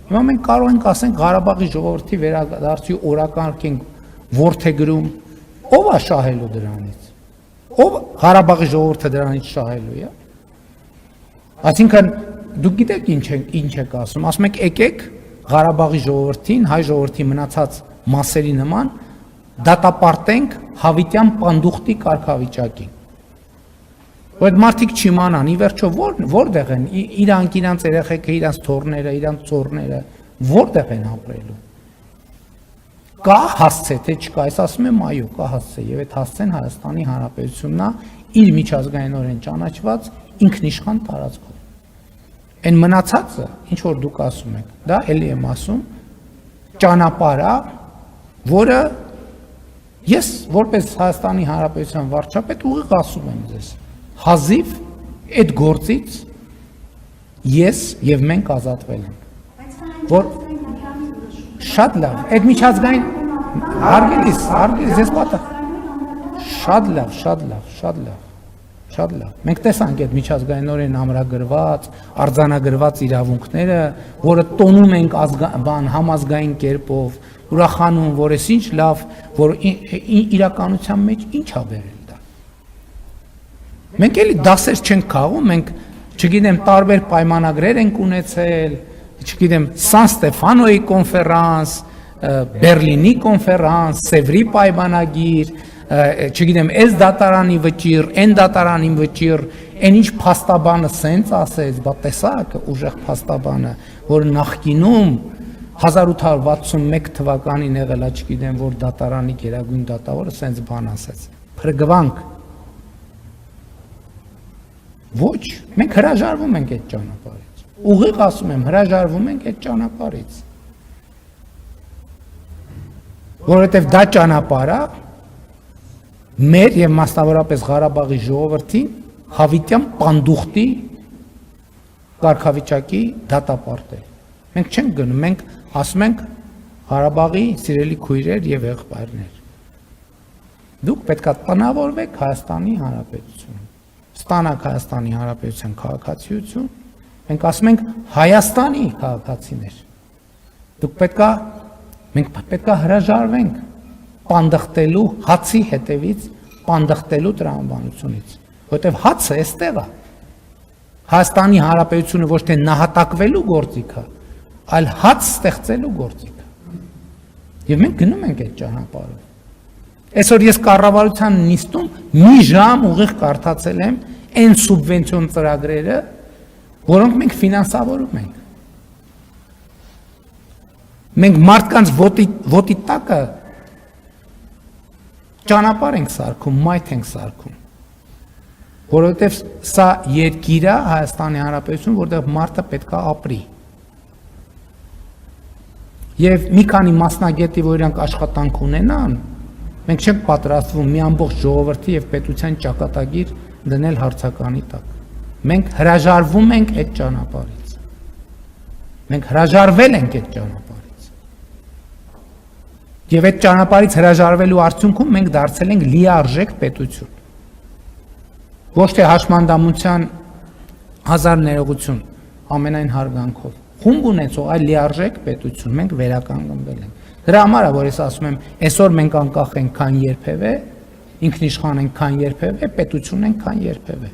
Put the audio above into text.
Հիմա մենք կարող ենք ասենք Ղարաբաղի ժողովրդի վերադարձի օրակարգենք ворթեգրում, ով է շահելու դրանից։ Ով Ղարաբաղի ժողովուրդը դրանից շահելու է։ Այսինքն դուք գիտեք ինչ եք ասում, ասում եք եկեք Ղարաբաղի ժողովրդին, հայ ժողովրդի մնացած մասերի նման դատապարտենք հավիտյան պանդուխտի կարգավիճակին։ Որ այդ մարդիկ չիմանան, ի վերջո որտեղ են իրանց երեխեքը, իրանց թոռները, իրանց ծոռները, որտեղ են ապրելու։ Կա հասցե, թե չկա, այս ասում եմ այո, կա հասցե, եւ այդ հասցեն Հայաստանի Հանրապետությունն է իր միջազգայինորեն ճանաչված ինքնիշխան տարածքով։ Այն մնացածը, ինչ որ դուք ասում եք, դա էլի եմ ասում, ճանապարհ է, որը ես որպես Հայաստանի Հանրապետության վարչապետ ուղիղ ասում եմ ձեզ, հազիվ այդ գործից ես եւ մենք ազատվել ենք։ Որ շատ լավ, այդ միջազգային հարգելիս, ես պատա։ Շատ լավ։ Մենք տեսանք այդ միջազգայինորեն ամրագրված, արձանագրված իրավունքները, որը տոնում ենք համազգային կերպով, ուրախանում, որ էս ինչ լավ, որ իրականության մեջ ինչ ա բերել դա։ Մենք էլի դասեր չենք քաղում, մենք, չգիտեմ, տարբեր պայմանագրեր ենք ունեցել, չգիտեմ, Սան Ստեֆանոյի կոնֆերանս, Բերլինի կոնֆերանս, Սևրի պայմանագիր, չգիտեմ, այս դատարանի վճիռ, այն դատարանի վճիռ, այն ինչ փաստաբանը սենց ասեց, բա տեսակ ուժեղ փաստաբանը, որ նախկինում 1861 թվականին եղել է, չգիտեմ, որ դատարանի գերագույն դատավորը սենց բան ասեց։ Փրկվանք։ Ոչ, մենք հրաժարվում ենք այդ ճանապարհից։ Ուղիղ ասում եմ, հրաժարվում ենք այդ ճանապարհից։ Որովհետև դա ճանապարհը մեր եւ մասնավորապես Ղարաբաղի ժողովրդին հավիտյան պանդուխտի կարգավիճակի դատապարտել։ Մենք չենք գնում, մենք ասում ենք Ղարաբաղի սիրելի քույրեր եւ եղբայրներ։ Դուք պետքա տնավորվեք Հայաստանի Հանրապետություն։ Ստանաք Հայաստանի Հանրապետության քաղաքացիություն։ Մենք ասում ենք Հայաստանի քաղաքացիներ։ Մենք պետքա հրաժարվենք պանդխտելու հացի հետևից, պանդխտելու տրամաբանությունից, որտեղ հացը էստեղ է։ Հայաստանի Հանրապետությունը ոչ թե նահատակվելու գործիք է, այլ հաց ստեղծելու գործիք է։ Եվ մենք գնում ենք այդ ճանապարհով։ Այսօր ես կառավարության նիստում մի ժամ ուղիղ կարդացել եմ այն սուբվենցիոն ծրագրերը, որոնք մենք ֆինանսավորում ենք։ Մենք մարդկանց ոտի տակը ճանապարհ ենք սարքում, մայթ ենք սարքում, որովհետև սա երկիր է Հայաստանի Հանրապետություն, որտեղ մարդը պետք է ապրի։ Եվ մի քանի մասնագետի, որ իրանք աշխատանք ունենան, մենք չենք պատրաստվում մի ամբողջ ժողովրդի եւ պետության ճակատագիր դնել հարցականի տակ։ Մենք հրաժարվում ենք այդ ճանապարհից։ Մենք հրաժարվել ենք այդ ճանապարհից։ Եվ այդ ճանապարհից հրաժարվելու արդյունքում մենք դարձել ենք լիարժեք պետություն։ Ոչ թե հաշմանդամության հազար ներողություն ամենայն հարգանքով։ Խումբ ունեցող այլ լիարժեք պետություն, մենք վերականգնվել ենք։ Դրա համար է, որ ես ասում եմ, այսօր մենք անկախ ենք քան երբևէ, ինքնիշխան ենք քան երբևէ, պետություն ենք քան երբևէ։